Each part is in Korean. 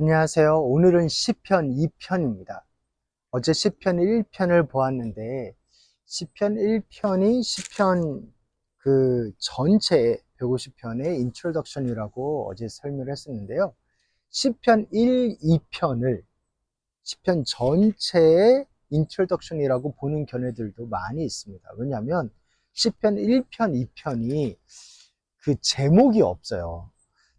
안녕하세요. 오늘은 시편 2편입니다. 어제 시편 1편을 보았는데 시편 1편이 시편 전체 150편의 인트로덕션이라고 어제 설명을 했었는데요. 시편 1, 2편을 시편 전체의 인트로덕션이라고 보는 견해들도 많이 있습니다. 왜냐하면 시편 1편, 2편이 그 제목이 없어요.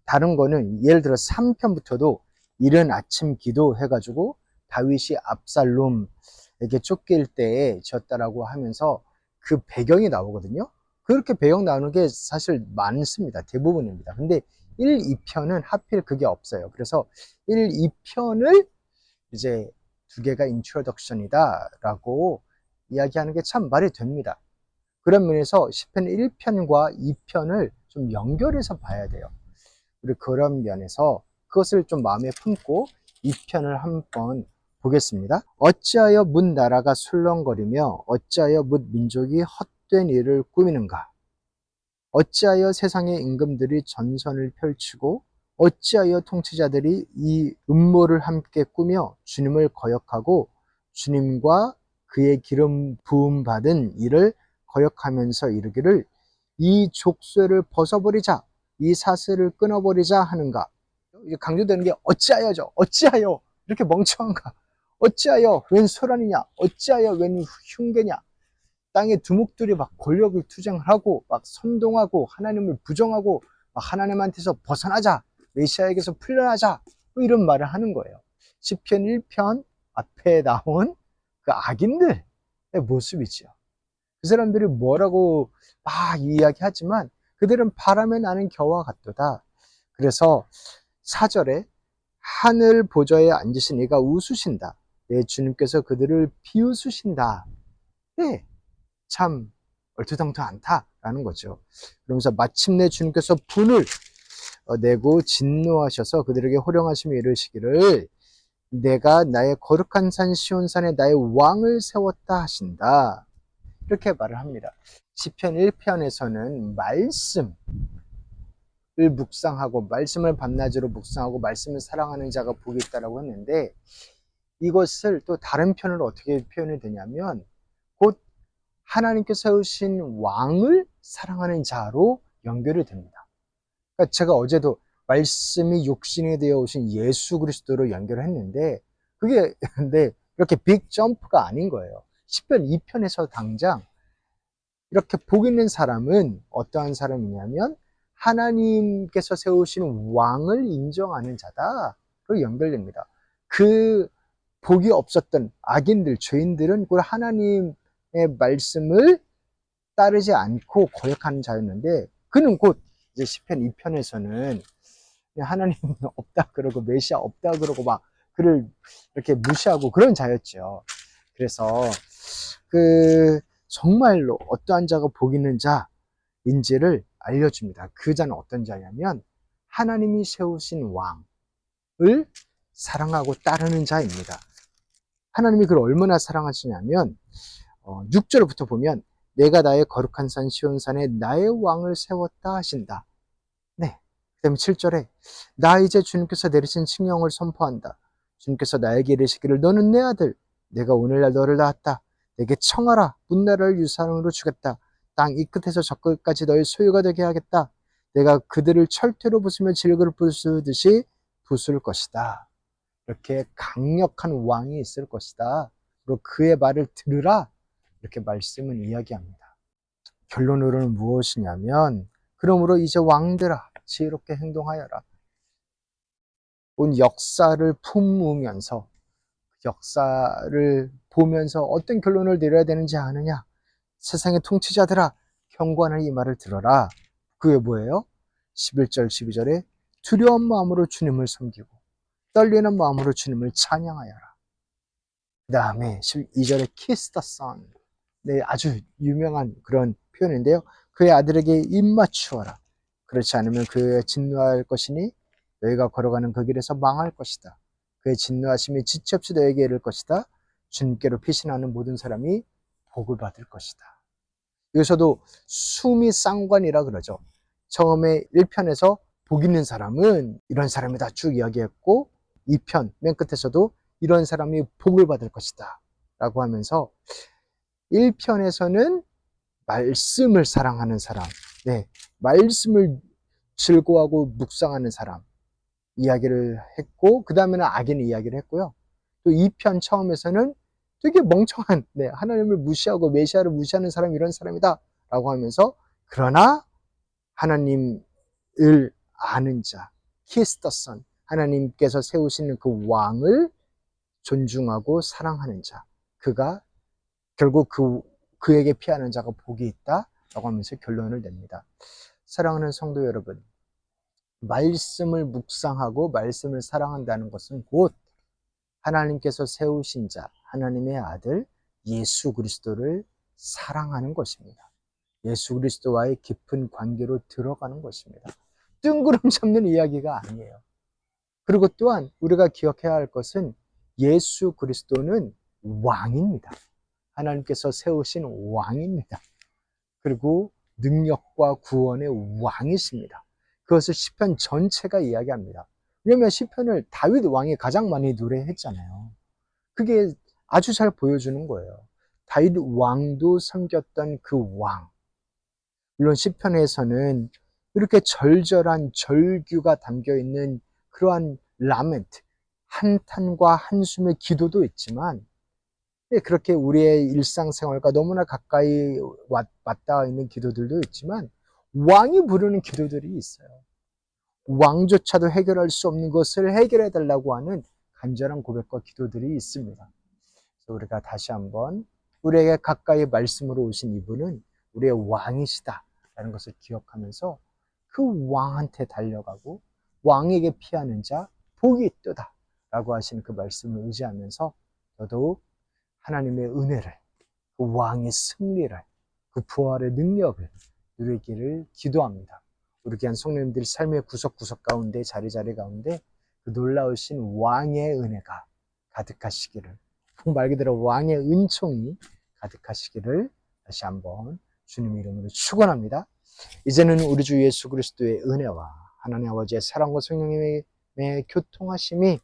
다른 거는 예를 들어 3편부터도 이른 아침 기도 해가지고 다윗이 압살롬에게 쫓길 때에 지었다라고 하면서 그 배경이 나오거든요. 그렇게 배경 나오는 게 사실 많습니다. 대부분입니다. 근데 1, 2편은 하필 그게 없어요. 그래서 1, 2편을 이제 두 개가 인트로덕션이다 라고 이야기하는 게 참 말이 됩니다. 그런 면에서 시편 1편과 2편을 좀 연결해서 봐야 돼요. 그리고 그런 면에서 그것을 좀 마음에 품고 2편을 한번 보겠습니다. 어찌하여 뭇 나라가 술렁거리며 어찌하여 뭇 민족이 헛된 일을 꾸미는가. 어찌하여 세상의 임금들이 전선을 펼치고 어찌하여 통치자들이 이 음모를 함께 꾸며 주님을 거역하고 주님과 그의 기름 부음 받은 일을 거역하면서 이르기를 이 족쇄를 벗어버리자, 이 사슬을 끊어버리자 하는가. 강조되는 게 어찌하여죠. 어찌하여 이렇게 멍청한가. 어찌하여 웬 소란이냐. 어찌하여 웬 흉계냐. 땅의 두목들이 막 권력을 투쟁하고 막 선동하고 하나님을 부정하고 막 하나님한테서 벗어나자, 메시아에게서 풀려나자, 뭐 이런 말을 하는 거예요. 시편 1편 앞에 나온 그 악인들의 모습이지요. 그 사람들이 뭐라고 막 이야기하지만 그들은 바람에 나는 겨와 같도다. 그래서 4절에 하늘 보좌에 앉으신 이가 웃으신다. 내 주님께서 그들을 비웃으신다. 네, 참 얼토당토 않다라는 거죠. 그러면서 마침내 주님께서 분을 내고 진노하셔서 그들에게 호령하시며 이르시기를 내가 나의 거룩한 산 시온산에 나의 왕을 세웠다 하신다. 이렇게 말을 합니다. 시편 1편에서는 말씀을 묵상하고 말씀을 밤낮으로 묵상하고 말씀을 사랑하는 자가 복이 있다라고 했는데 이것을 또 다른 편으로 어떻게 표현이 되냐면 곧 하나님께서 세우신 왕을 사랑하는 자로 연결이 됩니다. 그러니까 제가 어제도 말씀이 육신이 되어 오신 예수 그리스도로 연결을 했는데 그게 근데 이렇게 빅 점프가 아닌 거예요. 시편 2편에서 당장 이렇게 복 있는 사람은 어떠한 사람이냐면 하나님께서 세우신 왕을 인정하는 자다로 연결됩니다. 그 복이 없었던 악인들, 죄인들은 그 하나님의 말씀을 따르지 않고 거역하는 자였는데 그는 곧 이제 시편 2편에서는 하나님 없다 그러고 메시아 없다 그러고 막 그를 이렇게 무시하고 그런 자였죠. 그래서 정말로 어떠한 자가 복 있는 자인지를 알려줍니다. 그 자는 어떤 자냐면 하나님이 세우신 왕을 사랑하고 따르는 자입니다. 하나님이 그를 얼마나 사랑하시냐면 6절부터 보면 내가 나의 거룩한 산 시온산에 나의 왕을 세웠다 하신다. 네. 그 다음에 7절에 나 이제 주님께서 내리신 칙령을 선포한다. 주님께서 나에게 이르시기를 너는 내 아들 내가 오늘날 너를 낳았다. 내게 청하라. 문나라를 유산으로 주겠다. 땅 이 끝에서 저 끝까지 너의 소유가 되게 하겠다. 내가 그들을 철퇴로 부수며 질그를 부수듯이 부술 것이다. 이렇게 강력한 왕이 있을 것이다. 그리고 그의 말을 들으라. 이렇게 말씀은 이야기합니다. 결론으로는 무엇이냐면 그러므로 이제 왕들아 지혜롭게 행동하여라. 온 역사를 품으면서 역사를 보면서 어떤 결론을 내려야 되는지 아느냐. 세상의 통치자들아 경고하는 이 말을 들어라. 그게 뭐예요? 11절 12절에 두려운 마음으로 주님을 섬기고 떨리는 마음으로 주님을 찬양하여라. 그 다음에 12절에 kiss the sun. 네, 아주 유명한 그런 표현인데요. 그의 아들에게 입 맞추어라. 그렇지 않으면 그의 진노할 것이니 너희가 걸어가는 그 길에서 망할 것이다. 그의 진노하심이 지체 없이 너에게 이를 것이다. 주님께로 피신하는 모든 사람이 복을 받을 것이다. 여기서도 숨이 쌍관이라 그러죠. 처음에 1편에서 복 있는 사람은 이런 사람이다 쭉 이야기했고 2편 맨 끝에서도 이런 사람이 복을 받을 것이다 라고 하면서 1편에서는 말씀을 사랑하는 사람, 네, 말씀을 즐거워하고 묵상하는 사람 이야기를 했고, 그 다음에는 악인의 이야기를 했고요. 또 2편 처음에서는 되게 멍청한, 네, 하나님을 무시하고 메시아를 무시하는 사람이 이런 사람이다 라고 하면서, 그러나 하나님을 아는 자, 키스터선, 하나님께서 세우시는 그 왕을 존중하고 사랑하는 자, 그가 결국 그에게 피하는 자가 복이 있다 라고 하면서 결론을 냅니다. 사랑하는 성도 여러분, 말씀을 묵상하고 말씀을 사랑한다는 것은 곧 하나님께서 세우신 자, 하나님의 아들 예수 그리스도를 사랑하는 것입니다. 예수 그리스도와의 깊은 관계로 들어가는 것입니다. 뜬구름 잡는 이야기가 아니에요. 그리고 또한 우리가 기억해야 할 것은 예수 그리스도는 왕입니다. 하나님께서 세우신 왕입니다. 그리고 능력과 구원의 왕이십니다. 그것을 시편 전체가 이야기합니다. 왜냐하면 시편을 다윗 왕이 가장 많이 노래했잖아요. 그게 아주 잘 보여주는 거예요. 다윗 왕도 섬겼던 그 왕. 물론 시편에서는 이렇게 절절한 절규가 담겨있는 그러한 라멘트, 한탄과 한숨의 기도도 있지만, 그렇게 우리의 일상생활과 너무나 가까이 맞닿아 있는 기도들도 있지만, 왕이 부르는 기도들이 있어요. 왕조차도 해결할 수 없는 것을 해결해 달라고 하는 간절한 고백과 기도들이 있습니다. 그래서 우리가 다시 한번 우리에게 가까이 말씀으로 오신 이분은 우리의 왕이시다라는 것을 기억하면서 그 왕한테 달려가고 왕에게 피하는 자 복이 있도다라고 하신 그 말씀을 의지하면서 더더욱 하나님의 은혜를, 그 왕의 승리를, 그 부활의 능력을 누리기를 기도합니다. 우리 귀한 성도님들 삶의 구석구석 가운데, 자리자리 가운데 그 놀라우신 왕의 은혜가 가득하시기를, 말 그대로 왕의 은총이 가득하시기를 다시 한번 주님 이름으로 축원합니다. 이제는 우리 주 예수 그리스도의 은혜와 하나님 아버지의 사랑과 성령님의 교통하심이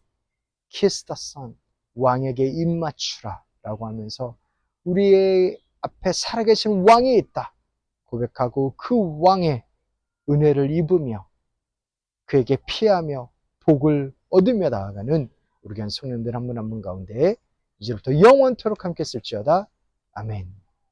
키스 더 선, 왕에게 입맞추라 라고 하면서 우리의 앞에 살아계신 왕이 있다 고백하고 그 왕의 은혜를 입으며 그에게 피하며 복을 얻으며 나아가는 우리 교회 성령들 한 분 한 분 가운데 이제부터 영원토록 함께 쓸지어다. 아멘.